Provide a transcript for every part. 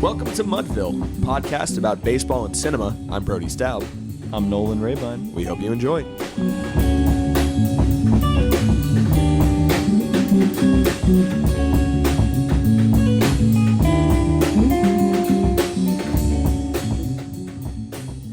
Welcome to Mudville, podcast about baseball and cinema. I'm Brody Staub. I'm Nolan Rabine. We hope you enjoy.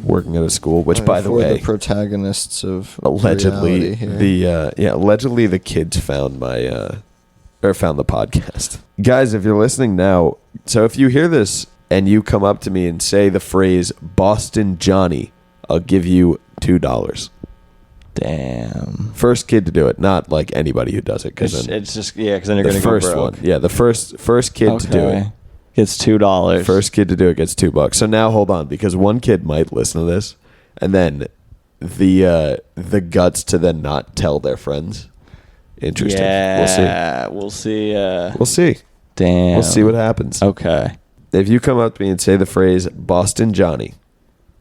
Working at a school, which, by the way, the protagonists of allegedly here. allegedly the kids found found the podcast. Guys, if you're listening now, so if you hear this and you come up to me and say the phrase Boston Johnny, I'll give you $2. Damn. First kid to do it, not like anybody who does it, because Because then you're going to go first broke. one. Yeah, the first kid to do it. Gets $2. First kid to do it gets $2. So now hold on, because one kid might listen to this, and then the guts to then not tell their friends. Interesting. Yeah, we'll see. We'll see. Damn. We'll see what happens. Okay. If you come up to me and say the phrase Boston Johnny,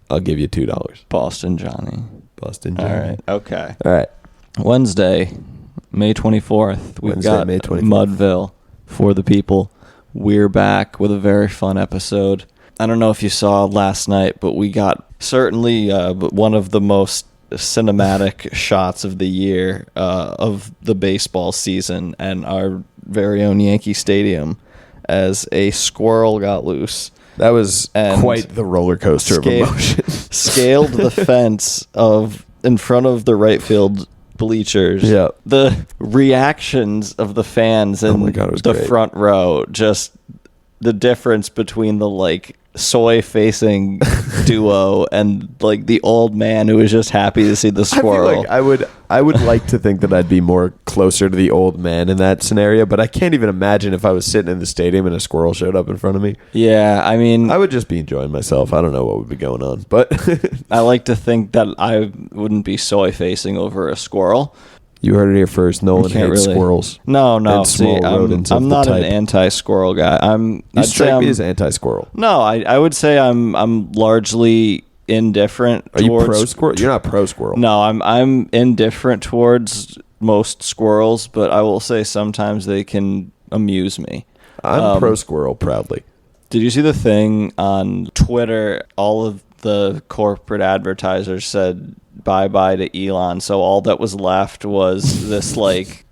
I'll give you $2. Boston Johnny. Boston Johnny. All right. Okay. All right. Wednesday, May 24th. We've got May 24th. Mudville for the people. We're back with a very fun episode. I don't know if you saw last night, but we got certainly one of the most cinematic shots of the year of the baseball season and our very own Yankee Stadium as a squirrel got loose. That was And quite the roller coaster of emotion. Scaled the fence in front of the right field bleachers. Yeah. The reactions of the fans in God, it was the great. front row, just the difference between the soy facing duo and the old man who was just happy to see the squirrel. I feel like I would like to think that I'd be more closer to the old man in that scenario, but I can't even imagine if I was sitting in the stadium and a squirrel showed up in front of me. Yeah, I mean, I would just be enjoying myself. I don't know what would be going on, but I like to think that I wouldn't be soy facing over a squirrel. you heard it here first. Nolan Can't hates really. squirrels. No. And small rodents of I'm the not an type. anti-squirrel guy. You I'd say strike me I'm- as anti-squirrel. No, I would say I'm largely indifferent. Are you towards, pro squirrel? You're not pro squirrel. No, I'm indifferent towards most squirrels, but I will say sometimes they can amuse me. I'm pro squirrel proudly. Did you see the thing on Twitter? All of the corporate advertisers said bye-bye to Elon, so all that was left was this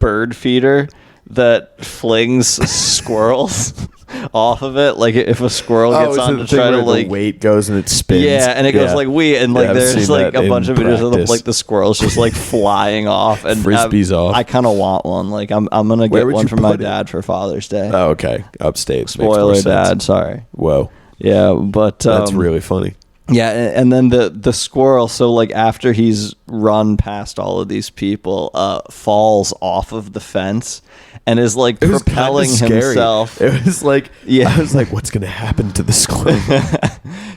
bird feeder that flings squirrels off of it. If a squirrel gets on to try to the weight goes and it spins. Yeah, and it goes I've there's seen a that bunch in of videos of practice. the squirrels just flying off and Frisbees off. I kind of want one. I'm gonna Where get would one you for my put it? dad for Father's Day. Oh, okay. Upstate. Makes more Spoiler, sense. Dad. Sorry. Whoa. Yeah, but That's really funny. yeah, and then the squirrel. So after he's run past all of these people, falls off of the fence and is It was propelling kinda scary. himself. It was Yeah. I was like, what's going to happen to the squirrel?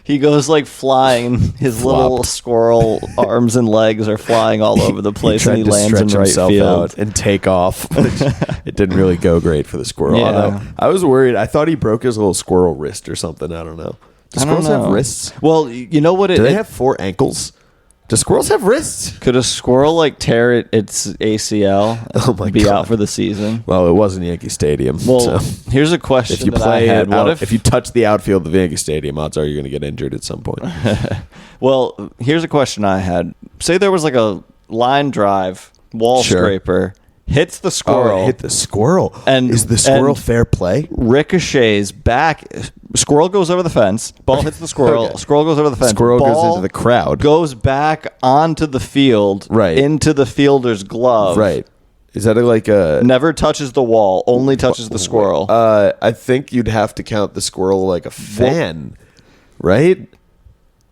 He goes flying. His little Flopped. squirrel arms and legs are flying all over the place, and he tried to lands in stretch right himself field. out and take off. Which it didn't really go great for the squirrel. Yeah. Although I was worried. I thought he broke his little squirrel wrist or something. I don't know. Do I don't squirrels have know. wrists? Well, you know what? Do they have 4 ankles? Do squirrels have wrists? Could a squirrel tear its ACL and Oh my be God. out for the season? Well, it wasn't Yankee Stadium. Well, so. here's a question If you that play I had. What if you touch the outfield of Yankee Stadium, odds are you're going to get injured at some point. Well, here's a question I had. Say there was a line drive wall Sure. scraper hits the squirrel. Oh, it hit the squirrel. And- is the squirrel and- fair play? Ricochets back. Squirrel goes over the fence. Ball hits the squirrel. Okay. Squirrel goes over the fence. Squirrel goes Ball into the crowd. Goes back onto the field. Right. Into the fielder's glove. Right. Is that like a... Never touches the wall. Only touches the squirrel. I think you'd have to count the squirrel like a fan, right?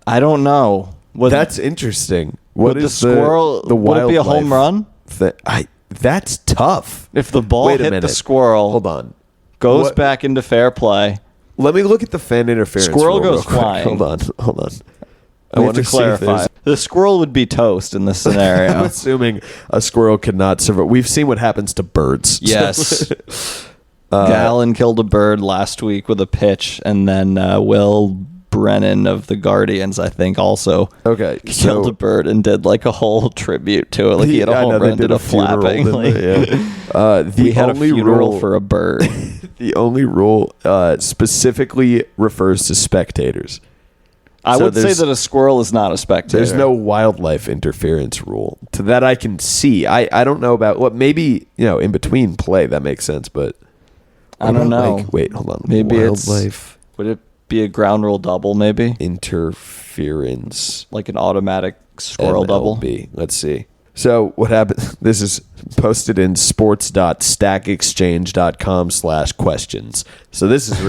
I don't know. That's interesting. Would What the is squirrel? the would it be a home wildlife run? That's tough. If the ball Wait a hit minute. the squirrel, Hold on. goes What- back into fair play. Let me look at the fan interference. Squirrel rule real goes quick. flying. Hold on. I We have want to see if clarify. there's- The squirrel would be toast in this I'm scenario. assuming a squirrel could not survive. We've seen what happens to birds. Yes. Gallen killed a bird last week with a pitch, and then Will Brennan of the Guardians, I think, also Okay. killed a bird and did a whole tribute to it. He had a I know home they run, did a funeral, flapping. didn't they? Yeah. We had a funeral for a bird. The only rule specifically refers to spectators. I So would say that a squirrel is not a spectator. There's no wildlife interference rule to that I can see. I don't know about what maybe in between play that makes sense, but I don't know. Like, wait, hold on. Maybe wildlife would it be a ground rule double? Maybe interference, like an automatic squirrel double. MLB. Let's see. So what happened? This is posted in sports.stackexchange.com/questions. So this is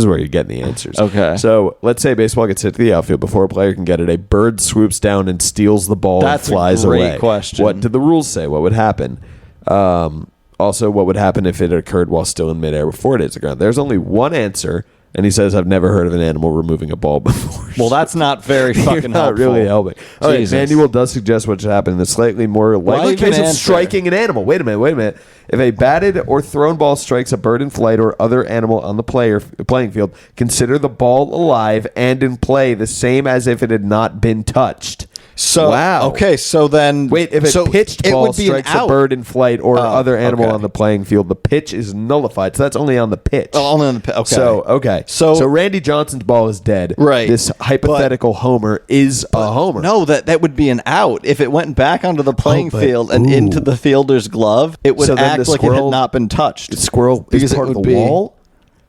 where you're getting the answers. Okay. So let's say baseball gets hit to the outfield before a player can get it. A bird swoops down and steals the ball That's and flies a great away. question. What did the rules say? What would happen? Also, what would happen if it occurred while still in midair before it hits the ground? There's only one answer. And he says, I've never heard of an animal removing a ball before. Well, that's not very fucking You're not helpful. really helping. All right, Jesus. Manual does suggest what should happen in the slightly more likely even case of answer? striking an animal. Wait a minute. If a batted or thrown ball strikes a bird in flight or other animal on the playing field, consider the ball alive and in play the same as if it had not been touched. So Wow. Okay, so then Wait, if a pitched it ball would be an strikes a out. bird in flight or other animal okay. on the playing field, the pitch is nullified. So that's only on the pitch. Oh, only on the pitch. Okay. So Randy Johnson's ball is dead. Right. This hypothetical homer is a homer. No, that would be an out. If it went back onto the playing but- field and into the fielder's glove, it would So then act the like it had squirrel- not been touched. The squirrel Because is it part of the would be- wall.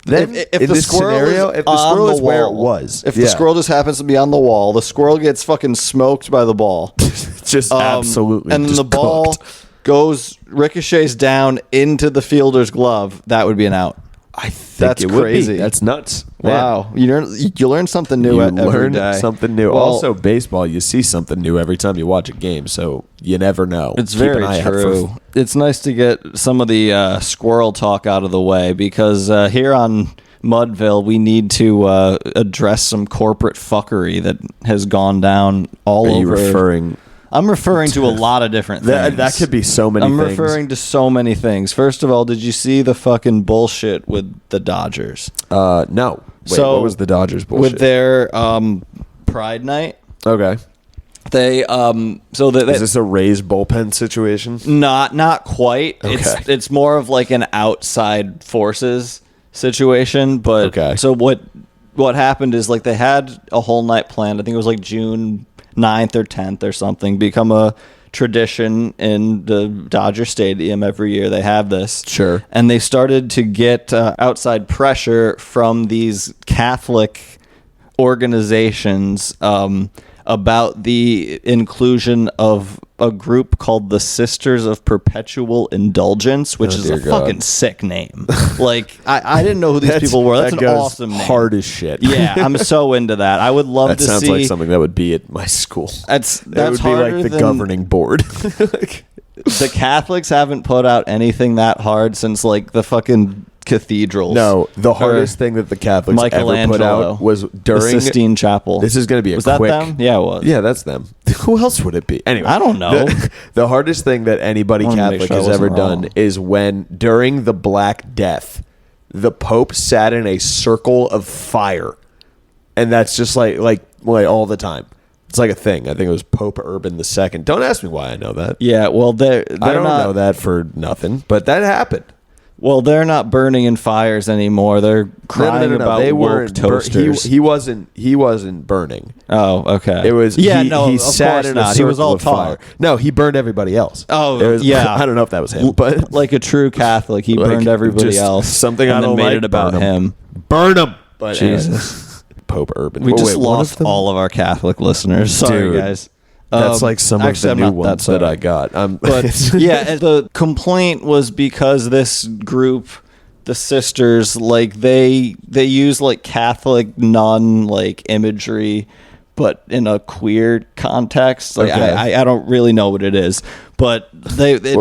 Then If in the this squirrel scenario, is if the on squirrel the is where it wall, was, if the squirrel just happens to be on the wall, the squirrel gets fucking smoked by the ball. it's just absolutely, and just the ball cooked. ricochets down into the fielder's glove, that would be an out. I think That's it would crazy. be. That's nuts. Wow, you learn something new You every learn day. something new. Well, Also, baseball, you see something new every time you watch a game, so you never know. It's Keep an very eye out true. for- It's nice to get some of the squirrel talk out of the way because here on Mudville, we need to address some corporate fuckery that has gone down all Are over. you referring? I'm referring to a lot of different things. That could be so many I'm things. referring to so many things. First of all, did you see the fucking bullshit with the Dodgers? No. Wait, So, what was the Dodgers bullshit? With their Pride Night, Okay. they Is this a Rays bullpen situation? not quite. Okay. It's more of like an outside forces situation. But Okay. so what happened is like they had a whole night planned. I think it was like June 9th or 10th or something. Become a tradition in the Dodger Stadium every year. They have this. Sure. And they started to get outside pressure from these Catholic organizations about the inclusion of a group called the Sisters of Perpetual Indulgence, which is dear a God. fucking sick name. Like, I didn't know who these people were. That's that an goes awesome name. hard as shit. Yeah, I'm so into that. I would love That to sounds see. like something that would be at my school. That's That would be harder like the than- governing board. The Catholics haven't put out anything that hard since like the fucking cathedrals. No, the hardest thing that the Catholics ever put Michelangelo out was the during. Sistine Chapel. This is going to be a was quick. that them? Yeah, it was. Yeah, that's them. Who else would it be? Anyway, I don't know. The hardest thing that anybody I wanna make Catholic sure I has ever wasn't done wrong. is when during the Black Death, the Pope sat in a circle of fire, and that's just like all the time. It's like a thing. I think it was Pope Urban II. Don't ask me why I know that. Yeah, well, they're I don't not, know that for nothing, but that happened. Well, they're not burning in fires anymore. They're crying about They woke weren't. toasters. He wasn't burning. Oh, okay. It was. Yeah, he, no, he of sat course in a not. He was circle all of fire. talk. No, he burned everybody else. Oh, It was- yeah. I don't know if that was him, but like a true Catholic, he Like, burned everybody just else. something and I then don't made like, it about burn 'em. him. burn him. But Jesus. Pope Urban. We Oh, just wait, one lost of them? all of our Catholic listeners. Sorry, Dude. guys. That's like some actually, of I'm the new not ones that that sorry. I got. But yeah, and the complaint was because this group, the sisters, like they use like Catholic nun like imagery, but in a queer context. Like Okay. I don't really know what it is, but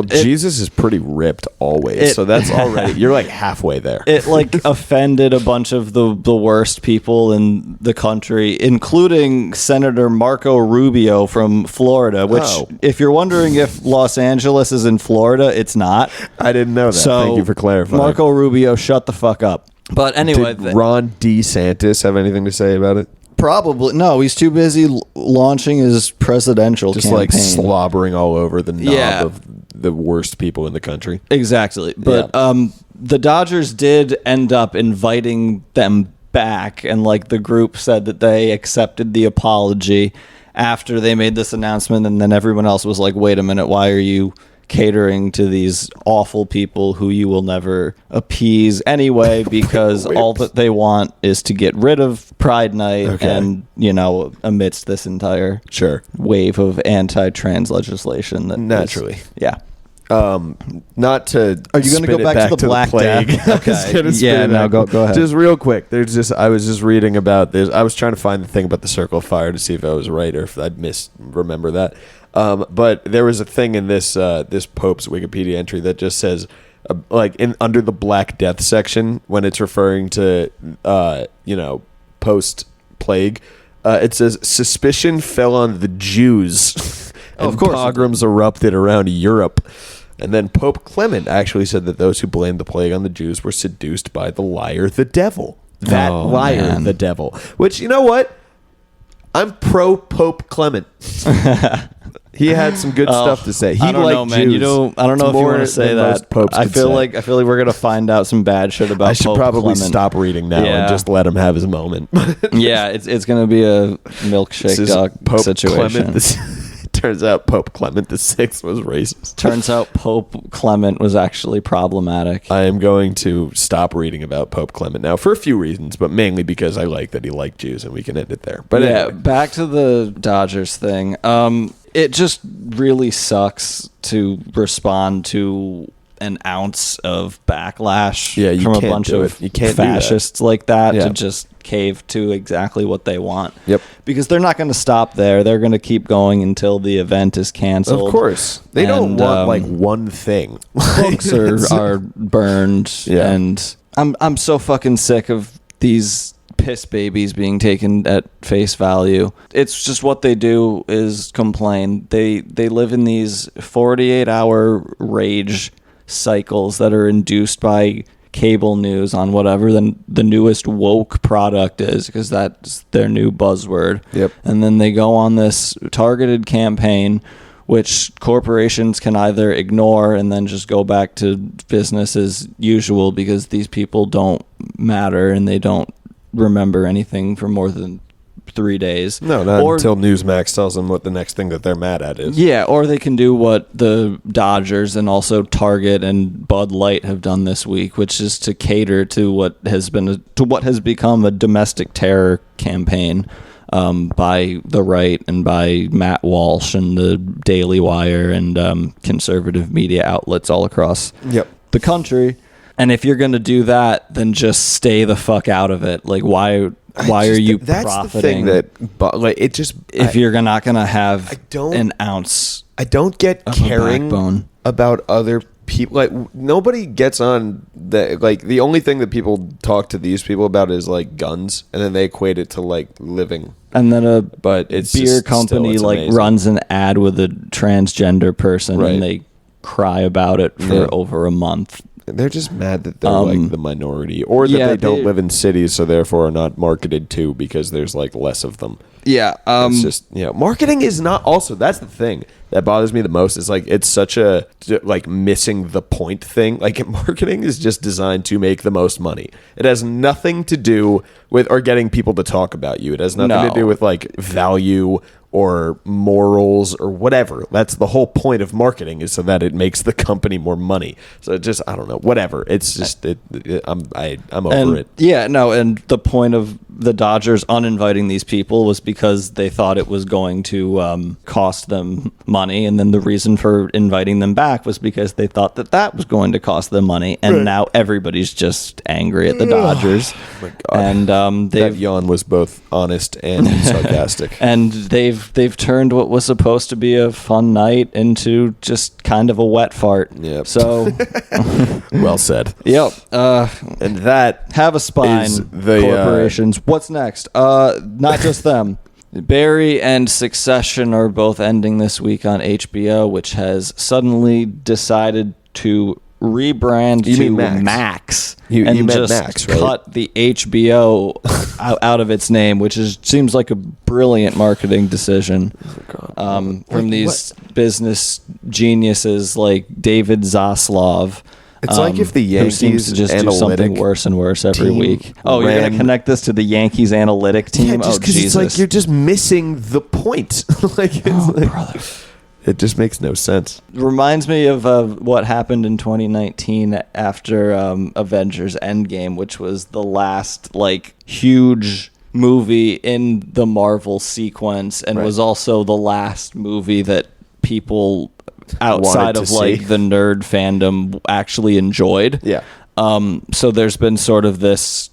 Jesus is pretty ripped always, so that's already you're like halfway there. it like offended a bunch of the worst people in the country, including Senator Marco Rubio from Florida, which Oh. if you're wondering if Los Angeles is in Florida, it's not. I didn't know that. So Thank you for clarifying. Marco Rubio, shut the fuck up. But anyway, Did Ron DeSantis have anything to say about it? probably no. He's too busy launching his presidential Just campaign. like slobbering all over the knob Yeah. of the worst people in the country. Exactly. But the Dodgers did end up inviting them back, and like the group said that they accepted the apology after they made this announcement, and then everyone else was like, wait a minute, why are you catering to these awful people who you will never appease anyway, because all that they want is to get rid of Pride Night and, you know, amidst this entire wave of anti-trans legislation that naturally. Not to are you going to go back to the Black plague? Okay. Yeah, no, go ahead. Just real quick. I was just reading about this. I was trying to find the thing about the Circle of Fire to see if I was right or if I'd misremember that. But there was a thing in this Pope's Wikipedia entry that just says, under the Black Death section, when it's referring to, post-plague, it says, suspicion fell on the Jews. And of course. Pogroms erupted around Europe. And then Pope Clement actually said that those who blamed the plague on the Jews were seduced by the liar, the devil. The devil. Which, you know what? I'm pro Pope Clement. He had some good stuff to say. I don't know, man. Jews. I don't know if you want to say that. I feel like we're gonna find out some bad shit about. I should Pope probably Clement. stop reading now and just let him have his moment. Yeah, it's gonna be a milkshake dog Pope situation. Turns out Pope Clement VI was racist. Turns out Pope Clement was actually problematic. I am going to stop reading about Pope Clement now for a few reasons, but mainly because I like that he liked Jews, and we can end it there. But anyway. Back to the Dodgers thing. It just really sucks to respond to an ounce of backlash from a bunch of fascists like that to just cave to exactly what they want. Yep. Because they're not going to stop there. They're going to keep going until the event is canceled. Of course. They don't want one thing. Books are burned. Yeah. And I'm so fucking sick of these piss babies being taken at face value. It's just what they do is complain. They live in these 48-hour rage cycles that are induced by cable news on whatever the newest woke product is, because that's their new buzzword. Yep. And then they go on this targeted campaign which corporations can either ignore and then just go back to business as usual because these people don't matter and they don't remember anything for more than 3 days. No, not until Newsmax tells them what the next thing that they're mad at is. Yeah, or they can do what the Dodgers and also Target and Bud Light have done this week, which is to cater to what has become a domestic terror campaign by the right and by Matt Walsh and the Daily Wire and conservative media outlets all across the country. And if you're going to do that, then just stay the fuck out of it. Like, why are you that's profiting? That's the thing that, like, it just... If you're not going to have an ounce I don't get of caring a backbone about other people. Like, nobody gets on the... Like, the only thing that people talk to these people about is, like, guns. And then they equate it to, like, living. And then but it's beer company, like, amazing. Runs an ad with a transgender person and they cry about it for over a month. They're just mad that they're like the minority, or that they don't live in cities, so therefore are not marketed to because there's like less of them. Yeah, it's just marketing is not. Also, that's the thing that bothers me the most. Is like it's such a like missing the point thing. Like marketing is just designed to make the most money. It has nothing to do with or getting people to talk about you. It has nothing to do with like value or morals or whatever. That's the whole point of marketing, is so that it makes the company more money. So it just, I don't know, whatever. It's just I'm over it. Yeah, no, and the point of the Dodgers uninviting these people was because they thought it was going to cost them money, and then the reason for inviting them back was because they thought that was going to cost them money, and now everybody's just angry at the Dodgers. Oh my God. And that yawn was both honest and sarcastic. And they've turned what was supposed to be a fun night into just kind of a wet fart. Yep. So well said. Yep. And that have a spine, the corporations. What's next? Not just them. Barry and Succession are both ending this week on HBO, which has suddenly decided to rebrand You to mean Max. Max You and meant just Max, right? cut the HBO out of its name, which seems like a brilliant marketing decision from these business geniuses like David Zaslav. It's like if the who seems Yankees to just do analytic something worse and worse every team week. Oh, you're going ran- to connect this to the Yankees analytic team? Yeah, just oh, because Jesus. it's like you're just missing the point. Brother. It just makes no sense. Reminds me of what happened in 2019 after Avengers Endgame, which was the last like huge movie in the Marvel sequence, and was also the last movie that people outside of like the nerd fandom actually enjoyed. Yeah. So there's been sort of this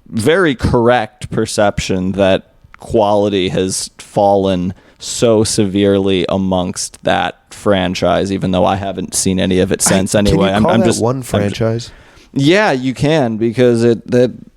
very correct perception that quality has fallen so severely amongst that franchise, even though I haven't seen any of it since. Anyway, Can you call I'm that just one franchise. Yeah, you can, because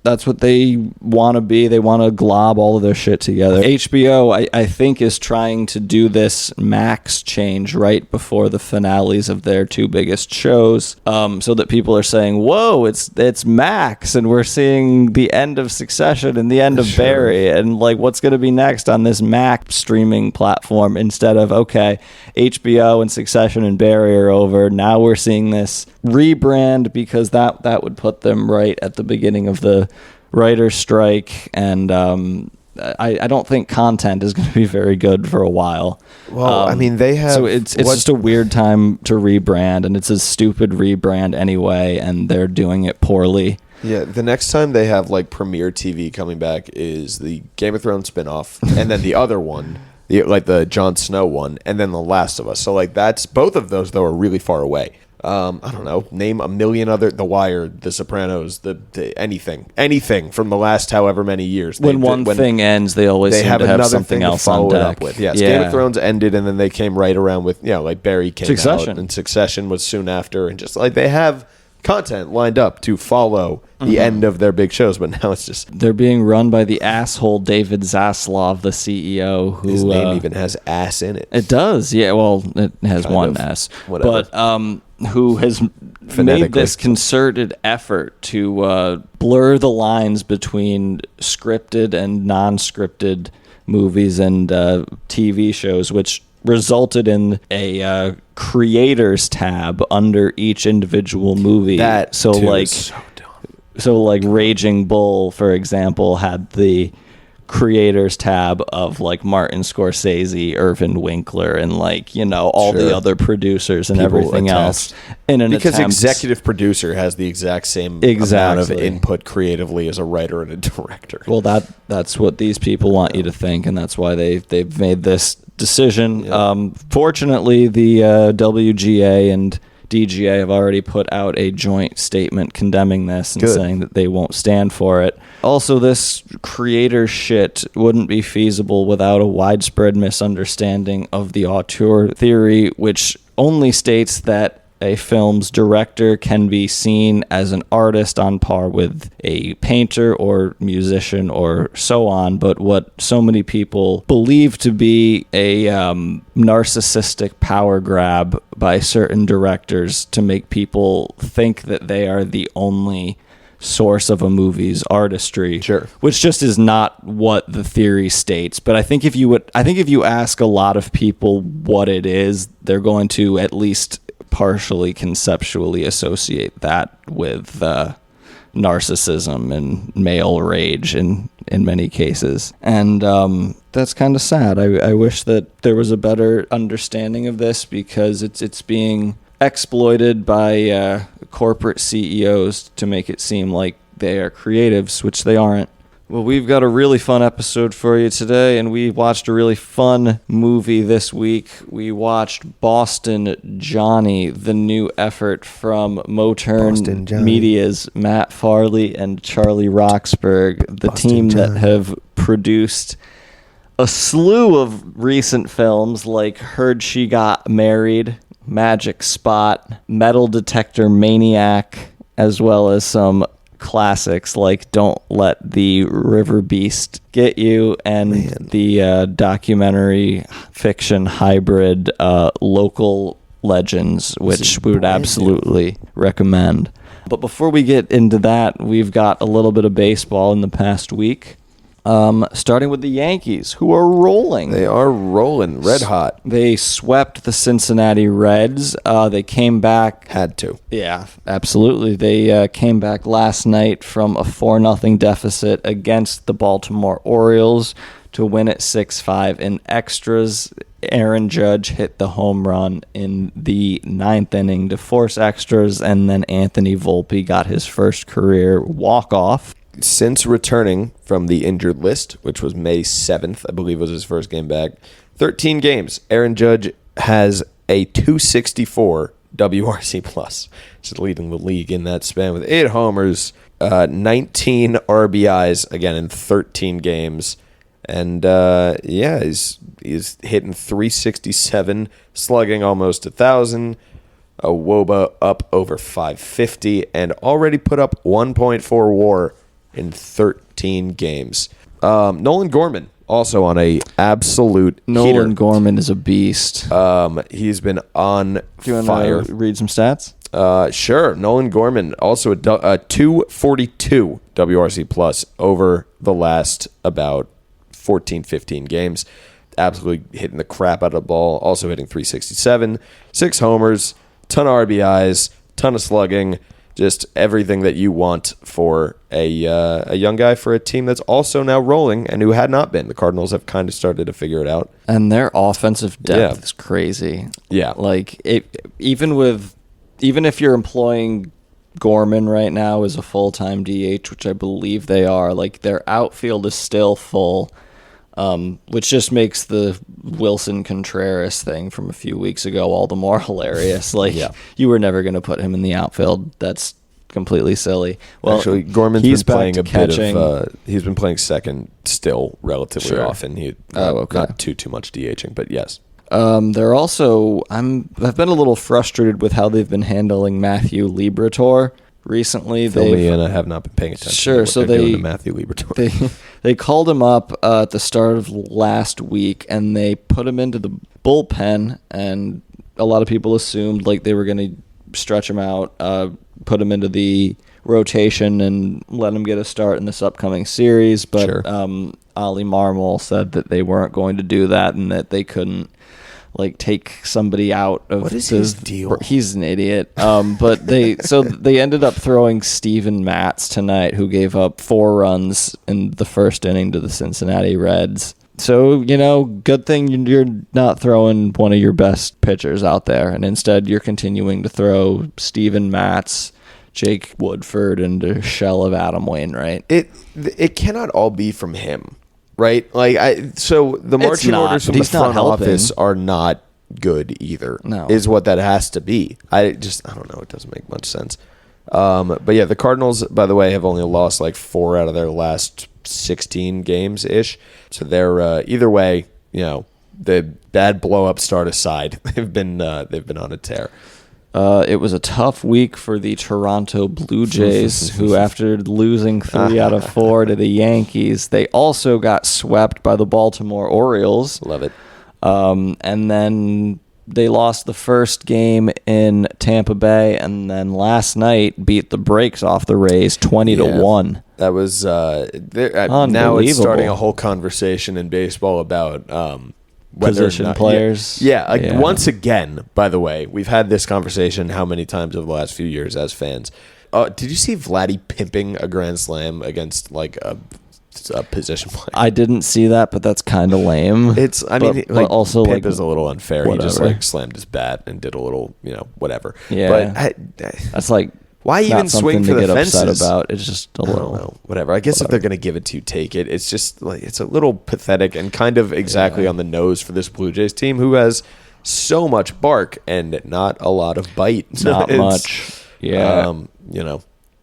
that's what they want to be. They want to glob all of their shit together. HBO, I think, is trying to do this Max change right before the finales of their two biggest shows, so that people are saying, whoa, it's Max, and we're seeing the end of Succession and the end of Barry, and like what's going to be next on this Max streaming platform, instead of, okay, HBO and Succession and Barry are over. Now we're seeing this rebrand, because that would put them right at the beginning of the writer's strike, and I don't think content is going to be very good for a while. Well, I mean, they have... So it's just a weird time to rebrand, and it's a stupid rebrand anyway, and they're doing it poorly. Yeah, the next time they have like premiere TV coming back is the Game of Thrones spinoff, and then the other one, like the Jon Snow one, and then The Last of Us. So like that's both of those though are really far away. I don't know. Name a million other. The Wire, The Sopranos, the anything from the last however many years. When one thing ends, they always seem have to have another something thing else to follow on it deck. up with. Yes, Game of Thrones ended, and then they came right around with like Barry came Succession. out, and Succession was soon after, and just like they have content lined up to follow the end of their big shows, but now it's just they're being run by the asshole David Zaslav, the CEO, who his name even has ass in it. It does, yeah. Well, it has Kind one of. S, Whatever. but who has made Phonetically. this concerted effort to blur the lines between scripted and non-scripted movies and TV shows, which resulted in a creators tab under each individual movie. That so too like is so dumb. So like Raging Bull, for example, had the creators tab of like Martin Scorsese, Irvin Winkler, and like, all the Sure. other producers and People everything else. Because attempt- executive producer has the exact same amount of Exactly. input creatively as a writer and a director. Well, that's what these people want you to think, and that's why they've made this decision. Yeah. Fortunately, the WGA and DGA have already put out a joint statement condemning this and Good. saying that they won't stand for it. Also, this creator shit wouldn't be feasible without a widespread misunderstanding of the auteur theory, which only states that a film's director can be seen as an artist on par with a painter or musician or so on, but what so many people believe to be a narcissistic power grab by certain directors to make people think that they are the only source of a movie's artistry, Sure. which just is not what the theory states. But I think if you ask a lot of people what it is, they're going to at least partially conceptually associate that with narcissism and male rage in many cases. And that's kind of sad. I wish that there was a better understanding of this, because it's being exploited by corporate CEOs to make it seem like they are creatives, which they aren't. Well, we've got a really fun episode for you today, and we watched a really fun movie this week. We watched Boston Johnny, the new effort from Motern Media's Matt Farley and Charlie Roxburgh, the team that have produced a slew of recent films like Heard She Got Married, Magic Spot, Metal Detector Maniac, as well as some classics like Don't Let the River Beast Get You, and the documentary fiction hybrid Local Legends, which we would brand new. absolutely recommend. But before we get into that, we've got a little bit of baseball in the past week. Starting with the Yankees, who are rolling. They are rolling red hot. They swept the Cincinnati Reds. They came back. Had to. Yeah, absolutely. They came back last night from a 4-0 deficit against the Baltimore Orioles to win it 6-5 in extras. Aaron Judge hit the home run in the 9th inning to force extras, and then Anthony Volpe got his first career walk-off. Since returning from the injured list, which was May 7th, I believe was his first game back, 13 games, Aaron Judge has a 264 WRC+, plus, which is leading the league in that span with 8 homers, 19 RBIs, again, in 13 games. And, he's hitting 367, slugging almost 1,000, a WOBA up over 550, and already put up 1.4 WAR in 13 games. Nolan Gorman also on a absolute Nolan heater. Gorman is a beast. He's been on Do you want fire. to read some stats? Sure. Nolan Gorman also a 242 WRC plus over the last about 14, 15 games. Absolutely hitting the crap out of the ball. Also hitting 367, 6 homers, ton of RBIs, ton of slugging. Just everything that you want for a young guy for a team that's also now rolling and who had not been. The Cardinals have kind of started to figure it out. And their offensive depth Yeah. is crazy. Yeah. Like, even if you're employing Gorman right now as a full-time DH, which I believe they are, like, their outfield is still full, which just makes the Wilson Contreras thing from a few weeks ago all the more hilarious. Like, you were never going to put him in the outfield. That's completely silly. Well, actually, Gorman's he's been playing back a to bit catching. of. He's been playing second still relatively Sure. often. Okay. Not too much DHing, but yes. They're also. I've been a little frustrated with how they've been handling Matthew Liberatore recently. Fill me in. I have not been paying attention. Sure, to what so they're doing they- to Matthew Liberatore. They called him up at the start of last week, and they put him into the bullpen, and a lot of people assumed like they were going to stretch him out, put him into the rotation, and let him get a start in this upcoming series. But Sure. Ali Marmol said that they weren't going to do that, and that they couldn't like take somebody out of What is his deal? He's an idiot. But they ended up throwing Steven Matz tonight, who gave up 4 runs in the first inning to the Cincinnati Reds. So, good thing you're not throwing one of your best pitchers out there, and instead you're continuing to throw Steven Matz, Jake Woodford, and a shell of Adam Wainwright. It cannot all be from him, right? Like so the marching not, orders but from the he's not front helping. office are not good either. No. Is what that has to be. I don't know. It doesn't make much sense. But yeah, the Cardinals, by the way, have only lost like 4 out of their last 16 games ish. So they're either way, the bad blow up start aside, they've been on a tear. It was a tough week for the Toronto Blue Jays, who, after losing 3 out of 4 to the Yankees, they also got swept by the Baltimore Orioles. Love it. And then they lost the first game in Tampa Bay, and then last night beat the brakes off the Rays 20-1. That was now it's Unbelievable. starting a whole conversation in baseball about whether Position or not, players. Yeah. Once again, by the way, we've had this conversation how many times over the last few years as fans. Did you see Vladdy pimping a grand slam against like a position player? I didn't see that, but that's kind of lame. But also pimp like is a little unfair. He just whatever. like slammed his bat and did a little, whatever. Yeah. But That's like why not even swing something for to the get fences? upset about. It's just a I don't little. know. Whatever. I guess if they're going to give it to you, take it. It's just like it's a little pathetic and kind of exactly on the nose for this Blue Jays team, who has so much bark and not a lot of bite. Not much. Yeah.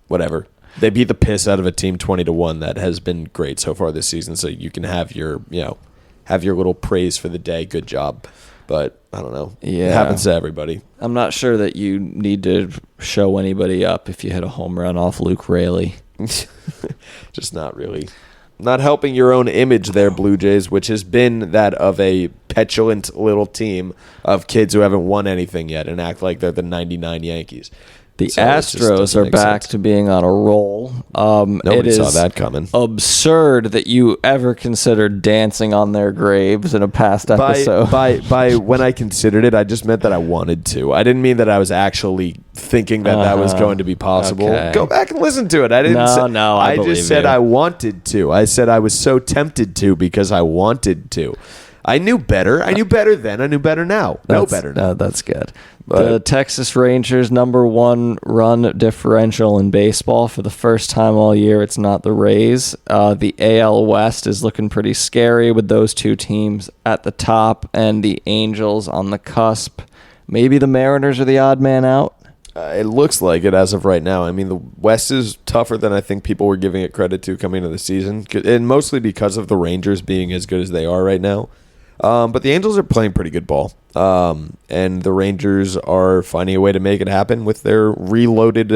Whatever. They beat the piss out of a team 20-1 that has been great so far this season. So you can have your little praise for the day. Good job. But I don't know. Yeah. It happens to everybody. I'm not sure that you need to show anybody up if you hit a home run off Luke Raley. Just not really. Not helping your own image there, Blue Jays, which has been that of a petulant little team of kids who haven't won anything yet and act like they're the 99 Yankees. The So it just Astros doesn't are make back sense. to being on a roll. Nobody saw that coming. Absurd that you ever considered dancing on their graves in a past episode. By when I considered it, I just meant that I wanted to. I didn't mean that I was actually thinking that was going to be possible. Okay. Go back and listen to it. I didn't. I believe just said you. I wanted to. I said I was so tempted to because I wanted to. I knew better. I knew better then. I knew better now. No better now. That's good. But- The Texas Rangers #1 run differential in baseball for the first time all year. It's not the Rays. The AL West is looking pretty scary with those two teams at the top and the Angels on the cusp. Maybe the Mariners are the odd man out. It looks like it as of right now. I mean, the West is tougher than I think people were giving it credit to coming into the season, and mostly because of the Rangers being as good as they are right now. But the Angels are playing pretty good ball, and the Rangers are finding a way to make it happen with their reloaded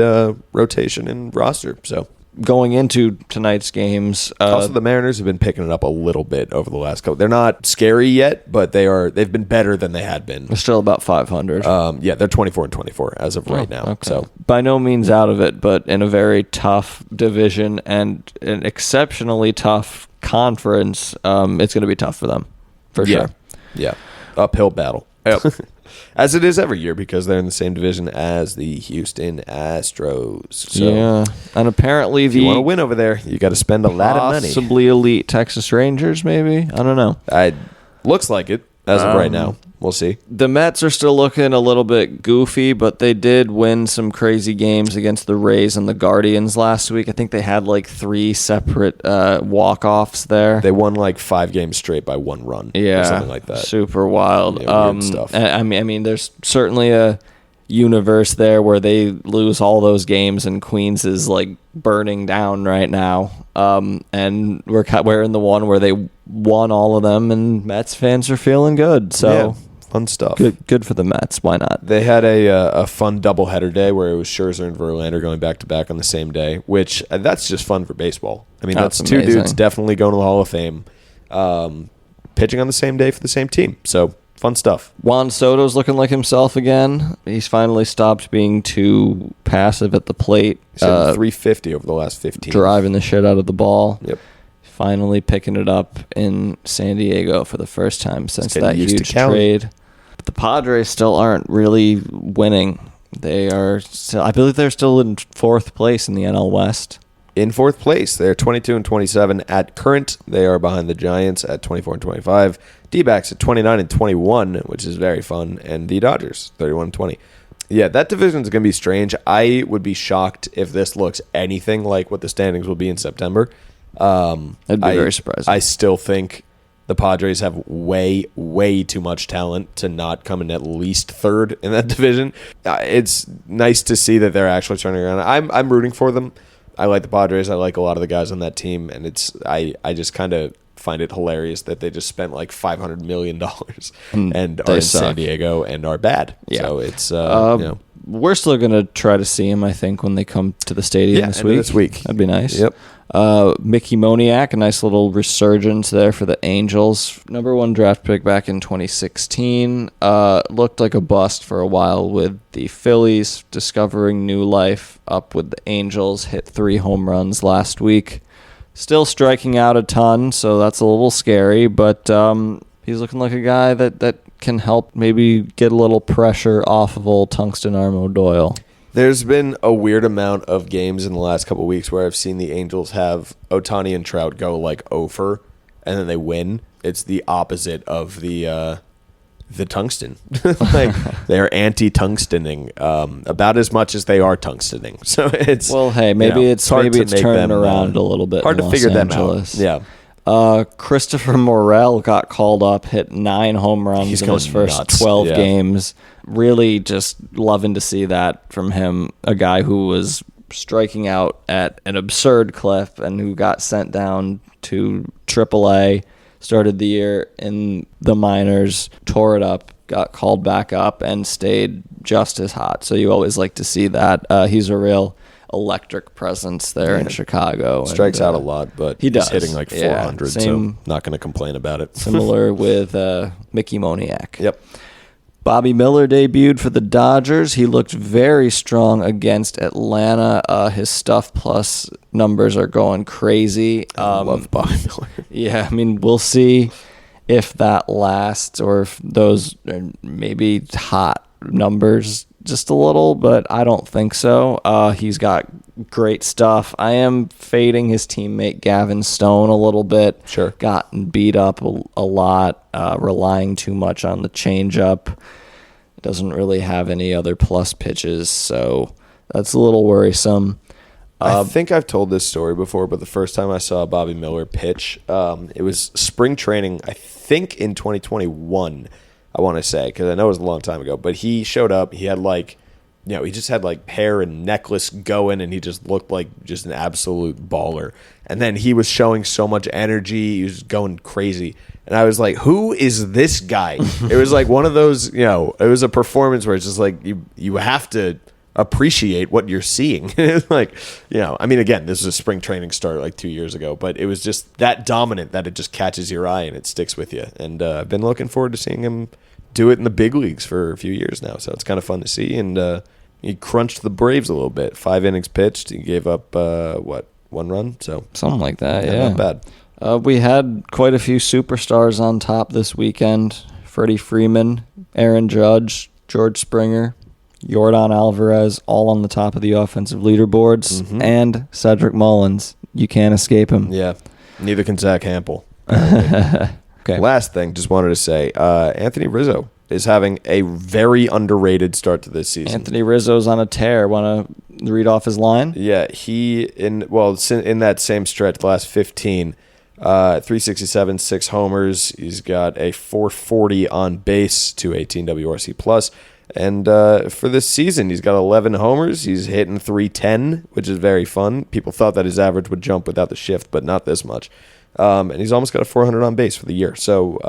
rotation and roster. So Going into tonight's games, also the Mariners have been picking it up a little bit over the last couple. They're not scary yet, but they've been better than they had been. they're still about 500. Yeah, they're 24-24 as of right now. Okay. So by no means out of it, but in a very tough division and an exceptionally tough conference, it's going to be tough for them, for sure. Yeah, uphill battle. As it is every year because they're in the same division as the Houston Astros. So Yeah, and apparently if you want to win over there, you got to spend a lot of money. possibly elite Texas Rangers, maybe. I don't know. Looks like it as of right now. We'll see. The Mets are still looking a little bit goofy, but they did win some crazy games against the Rays and the Guardians last week. I think they had like 3 separate walk-offs there. They won like 5 games straight by 1 run. Or something like that. Super wild. Yeah, weird stuff. I mean, there's certainly a universe there where they lose all those games and Queens is like burning down right now. And we're in the one where they won all of them, and Mets fans are feeling good. So. Yeah, fun stuff. Good for the Mets. Why not? They had a fun doubleheader day where it was Scherzer and Verlander going back to back on the same day, which that's just fun for baseball. I mean, that's two amazing. dudes definitely going to the Hall of Fame, pitching on the same day for the same team. So fun stuff. Juan Soto's looking like himself again. He's finally stopped being too passive at the plate, He's hitting 350 over the last 15. driving the shit out of the ball. Yep. Finally picking it up in San Diego for the first time since getting that used to huge Cali. trade. But the Padres still aren't really winning. They are still, I believe they're still in 4th place in the NL West. In 4th place, they're 22-27 at current. They are behind the Giants at 24-25. D-backs at 29-21, which is very fun, and the Dodgers 31-20. Yeah, that division is going to be strange. I would be shocked if this looks anything like what the standings will be in September. I'd be very surprised. I still think the Padres have way, way too much talent to not come in at least 3rd in that division. It's nice to see that they're actually turning around. I'm rooting for them. I like the Padres. I like a lot of the guys on that team, and I just kind of find it hilarious that they just spent like $500 million and are in San Diego and are bad. Yeah. So it's We're still going to try to see him, I think, when they come to the stadium end of this week. That'd be nice. Yep. Mickey Moniak, a nice little resurgence there for the Angels. #1 draft pick back in 2016. Looked like a bust for a while with the Phillies, discovering new life up with the Angels. Hit 3 home runs last week. Still striking out a ton, so that's a little scary, but he's looking like a guy that can help maybe get a little pressure off of old Tungsten Armo Doyle. There's been a weird amount of games in the last couple of weeks where I've seen the Angels have Ohtani and Trout go like 0-for, and then they win. It's the opposite of the tungsten. Like they're anti-tungstening about as much as they are tungstening. So it's maybe it's hard to it's make turning them, around a little bit. Hard in to figure Los them Angeles. out. Yeah. Christopher Morel got called up, hit 9 home runs He's in his going first nuts. 12 Yeah. games. Really just loving to see that from him, a guy who was striking out at an absurd clip and who got sent down to AAA, started the year in the minors, tore it up, got called back up, and stayed just as hot. So you always like to see that. He's a real electric presence there in Chicago. Strikes out a lot, but he does. He's hitting like 400, so not going to complain about it. Similar with Mickey Moniak. Yep. Bobby Miller debuted for the Dodgers. He looked very strong against Atlanta. His stuff plus numbers are going crazy. I love Bobby Miller. Yeah, I mean, we'll see if that lasts or if those are maybe hot numbers just a little, but I don't think so. He's got great stuff. I am fading his teammate Gavin Stone a little bit. Sure. Gotten beat up a lot, relying too much on the changeup. Doesn't really have any other plus pitches, so that's a little worrisome. I think I've told this story before, but the first time I saw Bobby Miller pitch, it was spring training, I think in 2021, I want to say, because I know it was a long time ago. But he showed up. He had he just had like hair and necklace going, and he just looked like just an absolute baller. And then he was showing so much energy. He was going crazy. And I was like, who is this guy? It was like one of those, it was a performance where it's just like you have to appreciate what you're seeing. Like, I mean, again, this was a spring training start like 2 years ago, but it was just that dominant that it just catches your eye and it sticks with you. And I've been looking forward to seeing him do it in the big leagues for a few years now. So it's kind of fun to see. And he crunched the Braves a little bit. 5 innings pitched. He gave up, 1 run? So something like that, yeah. Not bad. We had quite a few superstars on top this weekend. Freddie Freeman, Aaron Judge, George Springer, Yordan Alvarez, all on the top of the offensive leaderboards, and Cedric Mullins. You can't escape him. Yeah. Neither can Zach Hampel. Okay. Last thing, just wanted to say, Anthony Rizzo is having a very underrated start to this season. Anthony Rizzo's on a tear. Want to read off his line? Yeah, in that same stretch, the last 15, 367, 6 homers. He's got a 440 on base, 218 WRC plus. And for this season, he's got 11 homers. He's hitting 310, which is very fun. People thought that his average would jump without the shift, but not this much. And he's almost got a 400 on base for the year. So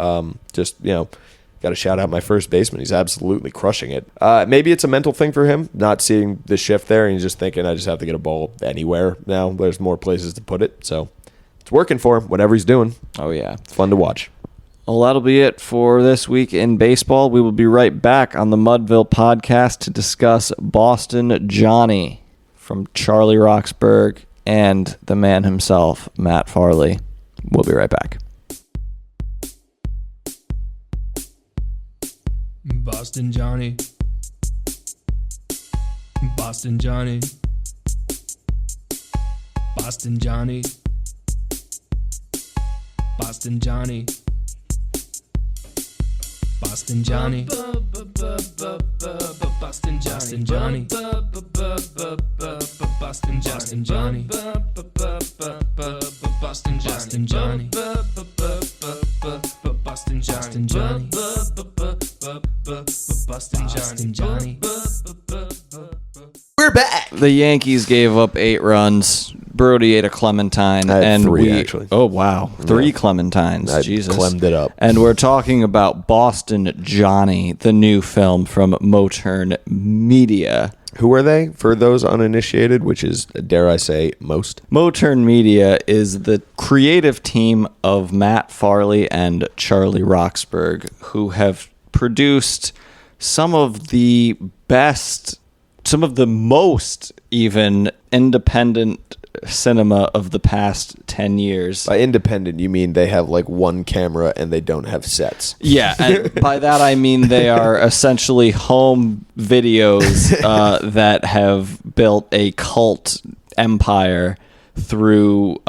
got to shout out my first baseman. He's absolutely crushing it. Maybe it's a mental thing for him, not seeing the shift there, and he's just thinking, I just have to get a ball anywhere now. There's more places to put it. So it's working for him, whatever he's doing. Oh, yeah. It's fun to watch. Well, that'll be it for this week in baseball. We will be right back on the Mudville podcast to discuss Boston Johnny from Charlie Roxburgh and the man himself, Matt Farley. We'll be right back. Boston Johnny. Boston Johnny. Boston Johnny. Boston Johnny. Boston Johnny. Boston Johnny. Boston Johnny. Boston Johnny. Boston Johnny. Boston Johnny. Boston Johnny. We're back. The Yankees gave up 8 runs. Brody ate a clementine. I had and 3, actually. Oh, wow. 3 clementines. I Jesus. clemmed it up. And we're talking about Boston Johnny, the new film from Motern Media. Who are they, for those uninitiated, which is, dare I say, most? Motern Media is the creative team of Matt Farley and Charlie Roxburgh, who have produced some of the best, some of the most even independent cinema of the past 10 years. By independent, you mean they have like one camera and they don't have sets. Yeah, and by that I mean they are essentially home videos that have built a cult empire through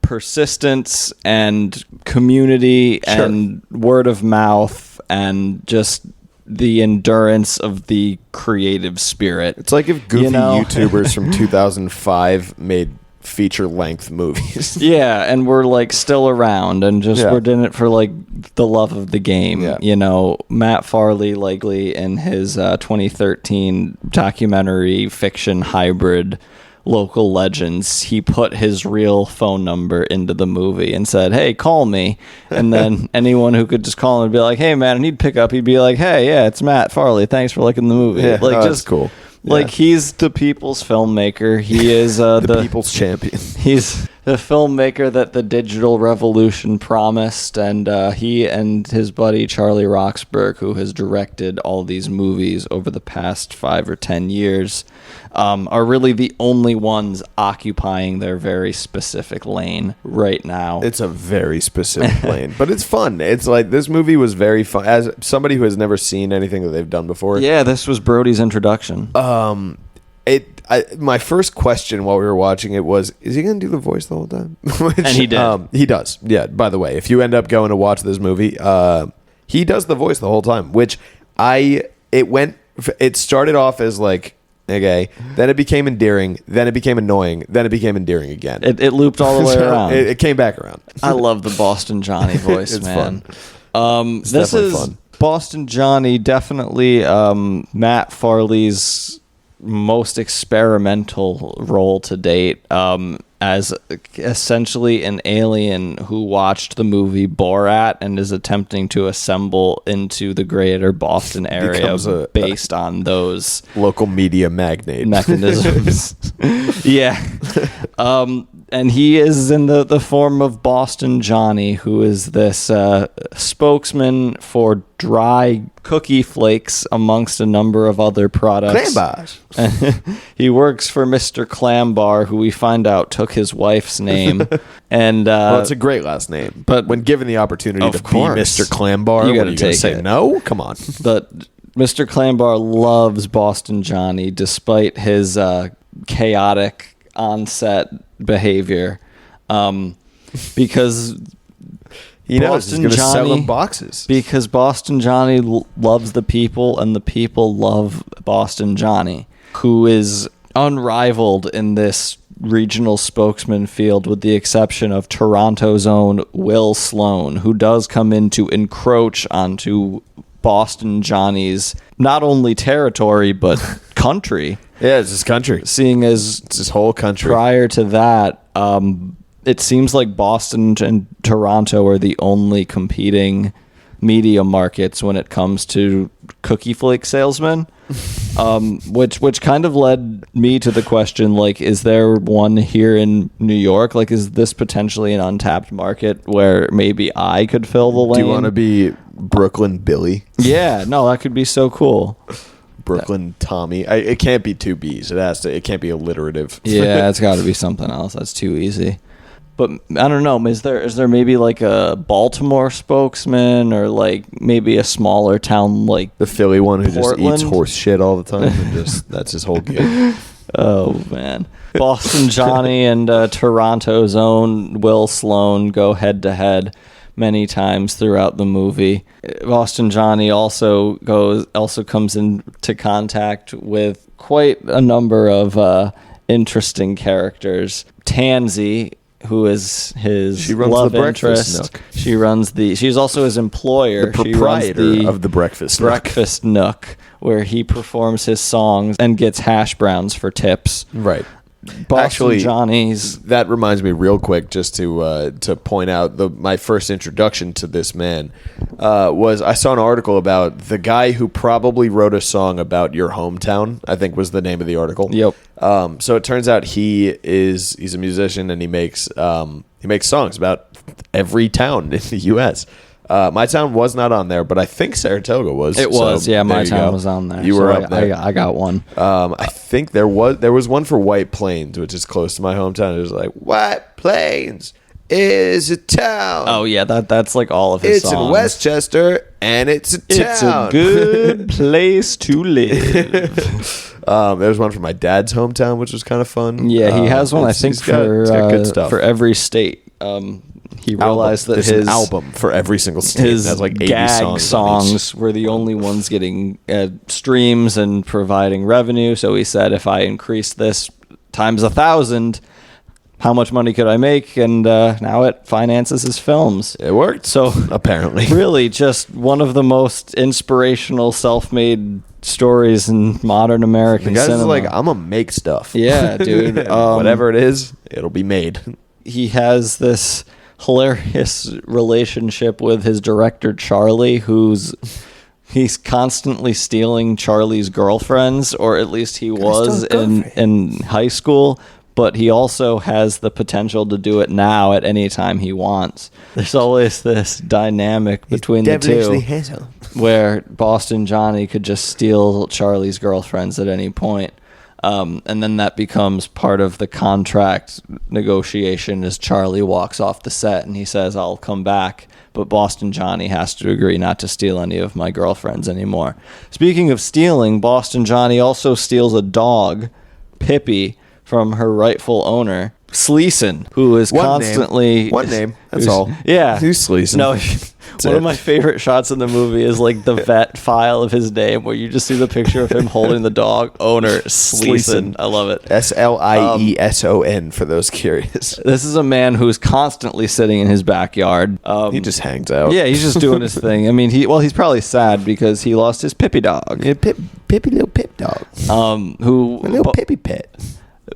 persistence and community and word of mouth and just the endurance of the creative spirit. It's like if goofy YouTubers from 2005 made feature-length movies. Yeah, and we're like still around and just we're in it for like the love of the game. Yeah. Matt Farley likely in his 2013 documentary fiction hybrid Local Legends, he put his real phone number into the movie and said, hey, call me. And then anyone who could just call him and be like, hey, man, and he'd pick up. He'd be like, hey, yeah, it's Matt Farley. Thanks for liking the movie. Yeah, like, that's cool. Like, Yeah. he's the people's filmmaker. He is the people's champion. He's the filmmaker that the digital revolution promised, and he and his buddy Charlie Roxburgh, who has directed all these movies over the past 5 or 10 years, are really the only ones occupying their very specific lane right now. It's a very specific lane, but it's fun. It's like, this movie was very fun. As somebody who has never seen anything that they've done before, Yeah, this was Brody's introduction. My first question while we were watching it was, is he going to do the voice the whole time? Which, And he did. He does. Yeah. By the way, if you end up going to watch this movie, he does the voice the whole time. Which it started off as like, okay, then it became endearing, then it became annoying, then it became endearing again. It looped all the way around. It came back around. I love the Boston Johnny voice, It's man. fun. This definitely is fun. Boston Johnny, definitely Matt Farley's most experimental role to date, as essentially an alien who watched the movie Borat and is attempting to assemble into the greater Boston area Becomes based on those Local media magnate. mechanisms. Yeah. And he is in the form of Boston Johnny, who is this spokesman for dry cookie flakes amongst a number of other products. Clam bars. He works for Mr. Clambar, who we find out took his wife's name. And Well, it's a great last name, but when given the opportunity Of to course. be Mr. Clambar, You what gotta are you going take to say? it. No, come on. but Mr. Clambar loves Boston Johnny despite his chaotic on-set behavior, because He knows he's Boston going to sell Johnny- them boxes. because Boston Johnny loves the people, and the people love Boston Johnny, who is unrivaled in this regional spokesman field, with the exception of Toronto's own Will Sloan, who does come in to encroach onto Boston Johnny's not only territory but country, Yeah, it's his country. seeing as It's his whole country. prior to that, it seems like Boston and Toronto are the only competing media markets when it comes to cookie flake salesmen, which kind of led me to the question, like, is there one here in New York? Like, is this potentially an untapped market where maybe I could fill the lane? Do you want to be Brooklyn Billy? Yeah, no, that could be so cool. Brooklyn Tommy? It can't be two B's. It can't be alliterative. Yeah, it's got to be something else. That's too easy. But I don't know. Is there maybe like a Baltimore spokesman, or like maybe a smaller town like? The Philly one who Portland? just eats horse shit all the time and just that's his whole gig. Oh man, Boston Johnny and Toronto's own Will Sloan go head to head many times throughout the movie. Boston Johnny also comes into contact with quite a number of interesting characters. Tansy, who is his She runs love the breakfast interest. nook. She's also his employer. The proprietor of the breakfast nook. breakfast nook, where he performs his songs and gets hash browns for tips. Right. Boston Actually, Johnny's. That reminds me real quick, just to point out my first introduction to this man was I saw an article about the guy who probably wrote a song about your hometown, I think was the name of the article. Yep. So it turns out he's a musician, and he makes songs about every town in the U.S. My town was not on there, but I think Saratoga was. It was, so yeah. there My you town go. was on there. You so were up there. I got one. I think there was one for White Plains, which is close to my hometown. It was like, White Plains is a town. Oh yeah, that's like all of his It's songs. in Westchester, and it's a town. It's a good place to live. There's one for my dad's hometown, which was kind of fun. Yeah, he has one. I think he's got good stuff. for every state. He realized that There's his an album for every single state. his It has like 80 gag songs. songs were the only ones getting streams and providing revenue. So he said, if I increase this times 1,000, how much money could I make? And now it finances his films. It worked. So Apparently. really just one of the most inspirational self-made stories in modern The American guy's cinema. just like, I'm going to make stuff. Yeah, dude. Whatever it is, it'll be made. He has this hilarious relationship with his director Charlie, who's he's constantly stealing Charlie's girlfriends, or at least he was in high school, but he also has the potential to do it now at any time he wants. There's always this dynamic between the two where Boston Johnny could just steal Charlie's girlfriends at any point. And then that becomes part of the contract negotiation as Charlie walks off the set and he says, I'll come back. But Boston Johnny has to agree not to steal any of my girlfriends anymore. Speaking of stealing, Boston Johnny also steals a dog, Pippi, from her rightful owner, Sleason, who is constantly... One name. That's all. Yeah. Who's Sleason? No, one of my favorite shots in the movie is like the vet file of his name where you just see the picture of him holding the dog. Owner, Sleason. I love it. Slieson for those curious. This is a man who's constantly sitting in his backyard. He just hangs out. Yeah, he's just doing his thing. I mean, he's probably sad because he lost his Pippi dog. Yeah, Pippi little Pip dog. A little Pippi pet.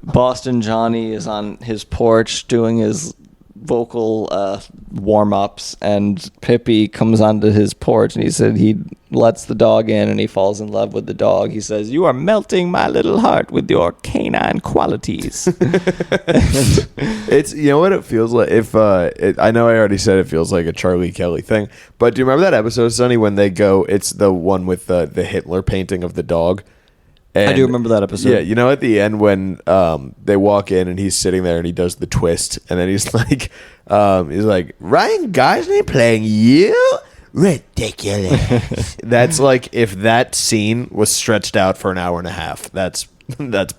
Boston Johnny is on his porch doing his vocal warm-ups, and Pippi comes onto his porch, and he said he lets the dog in, and he falls in love with the dog. He says, "You are melting my little heart with your canine qualities." It's, you know what it feels like? I know I already said it feels like a Charlie Kelly thing, but do you remember that episode, Sonny, when they go? It's the one with the Hitler painting of the dog. And, I do remember that episode. Yeah, you know, at the end when they walk in and he's sitting there and he does the twist, and then he's like, Ryan Gosling playing you? Ridiculous. That's like if that scene was stretched out for an hour and a half. That's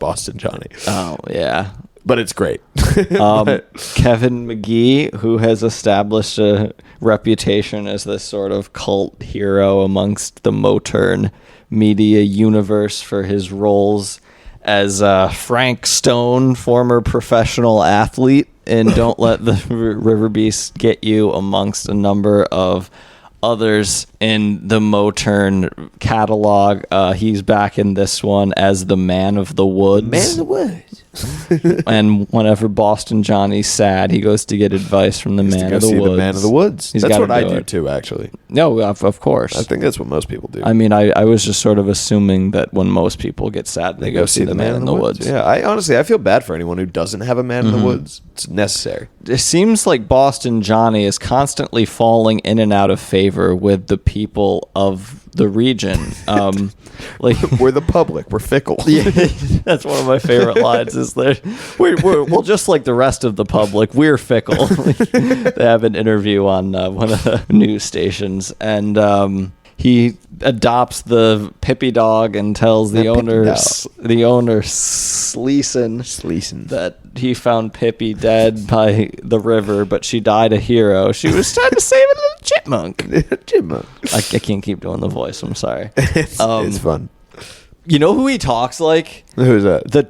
Boston Johnny. Oh yeah, but it's great. Kevin McGee, who has established a reputation as this sort of cult hero amongst the Motern Media universe for his roles as Frank Stone, former professional athlete, and Don't Let the River Beast Get You, amongst a number of others in the Motern catalog. He's back in this one as the Man of the Woods. Man of the Woods. And whenever Boston Johnny's sad, he goes to get advice from the Man of the Woods. The Man of the Woods. He's That's gotta what I do do it. too, actually. No, of course. I think that's what most people do. I mean, I was just sort of assuming that when most people get sad, they go see the Man in the Woods. Yeah, I feel bad for anyone who doesn't have a Man in the Woods. It's necessary. It seems like Boston Johnny is constantly falling in and out of favor with the people of the region. Like we're the public. We're fickle. Yeah, that's one of my favorite lines. Is there? We're just like the rest of the public. We're fickle. They have an interview on one of the news stations, and he adopts the Pippi dog and tells the owner Sleason that he found Pippi dead by the river, but she died a hero. She was trying to save a little chipmunk. Chipmunk. I can't keep doing the voice. I'm sorry. It's fun. You know who he talks like? Who's that? The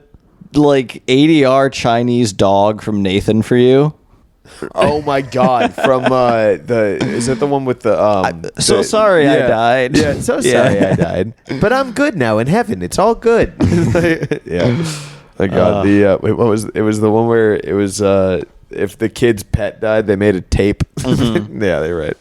like ADR Chinese dog from Nathan For You. Oh my God! From is it the one with the So sorry I died. Yeah, so sorry I died. But I'm good now in heaven. It's all good. Yeah. My God. Wait, what was it? Was the one where it was if the kid's pet died, they made a tape. Yeah, they're right.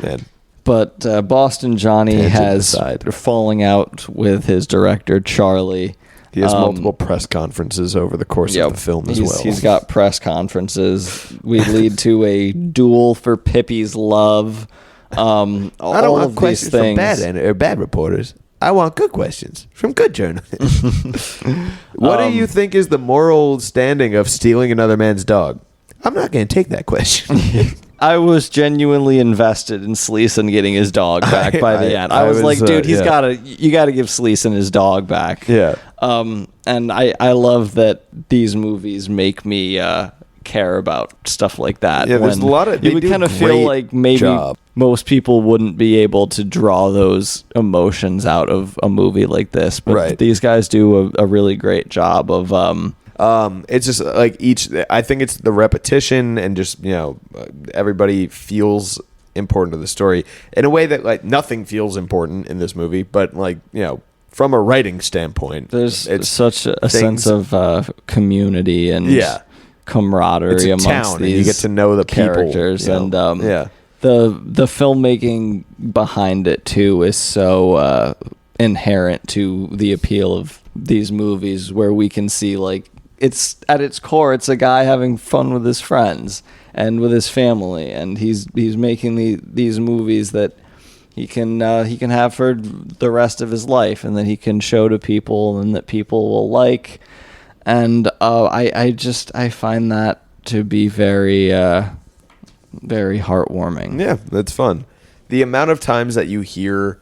Man. But Boston Johnny Tangent has aside. falling out with his director Charlie. He has multiple press conferences over the course of the film as well. He's got press conferences. We lead to a duel for Pippi's love. I don't want questions from bad reporters. I want good questions from good journalists. What do you think is the moral standing of stealing another man's dog? I'm not going to take that question. I was genuinely invested in Sleason getting his dog back by the end. I was like, dude, you got to give Sleason his dog back. Yeah. And I love that these movies make me care about stuff like that. Yeah, there's a lot of. You would kind of feel like maybe most people wouldn't be able to draw those emotions out of a movie like this, but these guys do a really great job of. It's just like I think it's the repetition and just, everybody feels important to the story in a way that like nothing feels important in this movie, but from a writing standpoint, there's such a sense of community and camaraderie amongst town, these and you get to know the characters people, and the filmmaking behind it too is so inherent to the appeal of these movies, where we can see like it's at its core, it's a guy having fun with his friends and with his family, and he's making these movies that he can have for the rest of his life, and that he can show to people and that people will like. And I find that to be very very heartwarming. Yeah, that's fun. The amount of times that you hear,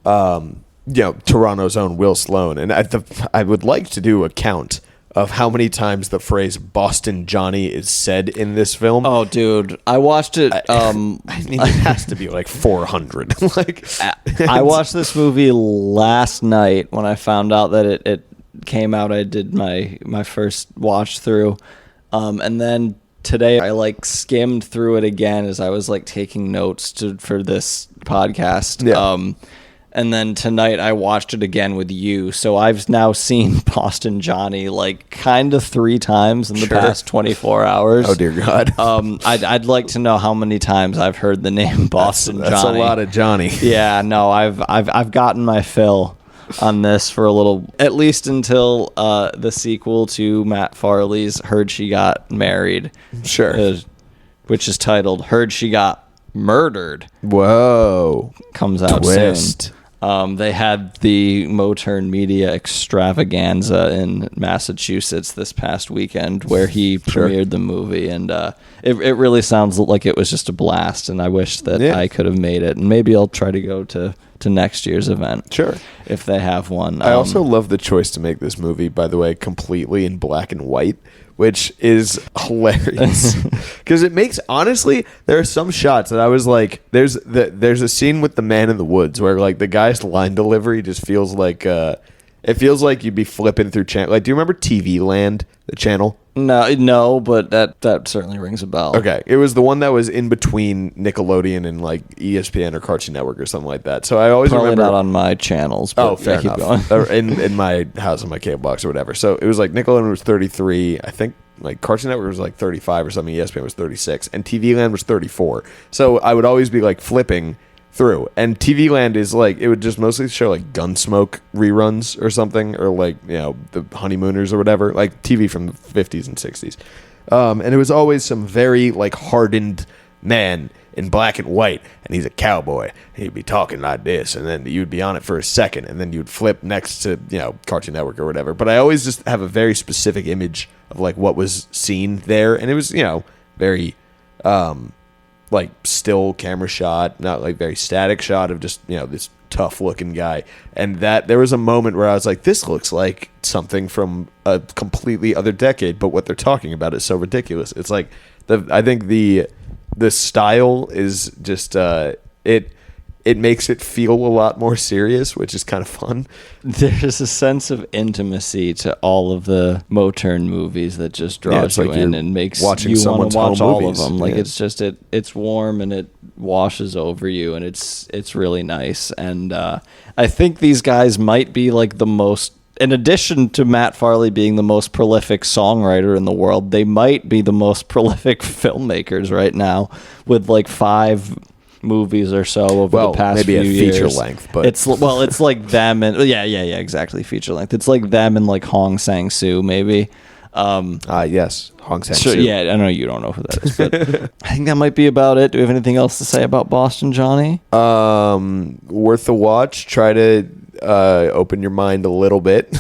Toronto's own Will Sloan, and I would like to do a count of how many times the phrase Boston Johnny is said in this film. Oh, dude, I watched it. I mean, it has to be like 400. I watched this movie last night when I found out that it came out. I did my first watch through, and then today I like skimmed through it again as I was like taking notes for this podcast. Yeah. And then tonight I watched it again with you. So I've now seen Boston Johnny like kind of 3 times in the past 24 hours. Oh dear God. I'd like to know how many times I've heard the name Boston That's Johnny. a lot of Johnny. Yeah, no, I've gotten my fill on this for a little, at least until the sequel to Matt Farley's Heard She Got Married. Sure. Which is titled Heard She Got Murdered. Whoa. Comes out Twist. soon. They had the Motern Media extravaganza in Massachusetts this past weekend where he premiered the movie, and it really sounds like it was just a blast, and I wish that I could have made it, and maybe I'll try to go to next year's event. Sure. If they have one. I also love the choice to make this movie, by the way, completely in black and white, which is hilarious. Because it makes, honestly, there are some shots that I was like, there's a scene with the man in the woods where like the guy's line delivery just feels like, it feels like you'd be flipping through channel. Like, do you remember TV Land, the channel? No, but that certainly rings a bell. Okay, it was the one that was in between Nickelodeon and like ESPN or Cartoon Network or something like that. So I always Probably remember not on my channels. But fair keep enough. going. Or in my house on my cable box or whatever. So it was like Nickelodeon was 33. I think like Cartoon Network was like 35 or something. ESPN was 36, and TV Land was 34. So I would always be like flipping through, and TV Land is like, it would just mostly show like Gunsmoke reruns or something, or like, you know, the Honeymooners or whatever, like TV from the 50s and 60s. And it was always some very like hardened man in black and white, and he's a cowboy. He'd be talking like this, and then you'd be on it for a second, and then you'd flip next to, you know, Cartoon Network or whatever. But I always just have a very specific image of like what was seen there, and it was, you know, very like still camera shot, not like very static shot of just, you know, this tough looking guy. And that there was a moment where I was like, this looks like something from a completely other decade, but what they're talking about is so ridiculous. It's like I think the style is just it makes it feel a lot more serious, which is kind of fun. There's a sense of intimacy to all of the Motern movies that just draws you in and makes you want to watch all of them. Like, it's just it's warm and it washes over you, and it's really nice. And I think these guys might be like the most, in addition to Matt Farley being the most prolific songwriter in the world, they might be the most prolific filmmakers right now, with like 5 movies or so over the past few years. Maybe a feature length, but it's like them and exactly, feature length. It's like them and like Hong Sang-soo maybe. Yes, Hong Sang-soo. Sure, yeah, I know you don't know who that is, but I think that might be about it. Do we have anything else to say about Boston Johnny? Worth a watch. Try to open your mind a little bit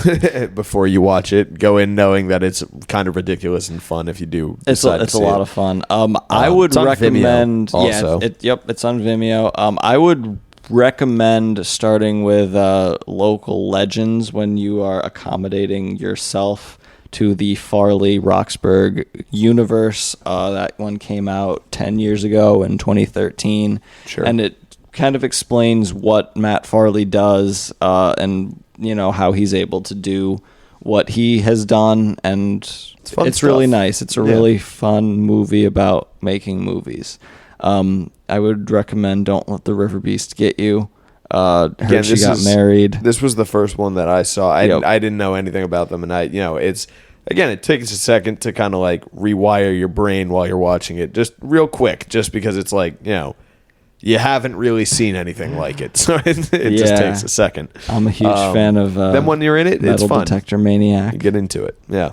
before you watch it. Go in knowing that it's kind of ridiculous and fun if you do. It's a lot of fun. I would recommend. Also. It's on Vimeo. I would recommend starting with local legends when you are accommodating yourself to the Farley Roxburgh universe. That one came out 10 years ago in 2013. Sure. And it kind of explains what Matt Farley does, and you know how he's able to do what he has done, and it's really nice. It's a really fun movie about making movies. I would recommend Don't Let the River Beast Get You. Heard She Got Married. This was the first one that I saw. I didn't know anything about them, and it's again, it takes a second to kind of like rewire your brain while you're watching it, just real quick, just because it's like, you haven't really seen anything like it, so it just Yeah. takes a second. I'm a huge fan of then when you're in it, it's Metal fun. Detector Maniac. You get into it, yeah.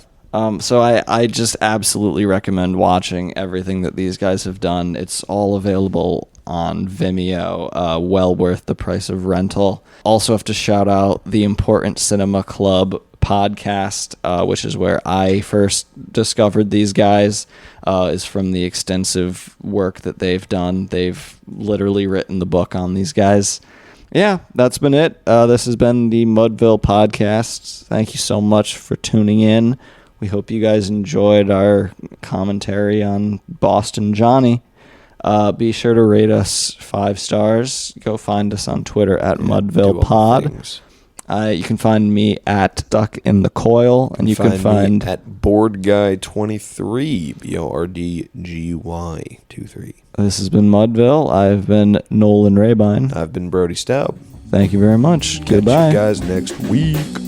So I just absolutely recommend watching everything that these guys have done. It's all available on Vimeo. Well worth the price of rental. Also have to shout out the Important Cinema Club podcast, which is where I first discovered these guys, is from the extensive work that they've done. They've literally written the book on these guys. Yeah, that's been it. This has been the Mudville podcast. Thank you so much for tuning in. We hope you guys enjoyed our commentary on Boston Johnny. Be sure to rate us 5 stars. Go find us on Twitter at Mudville Pod. You can find me at Duck in the Coil, and you can find me at Board Guy 23, BORDGY 23. This has been Mudville. I've been Nolan Rabine. I've been Brody Staub. Thank you very much. Catch Goodbye. you guys next week.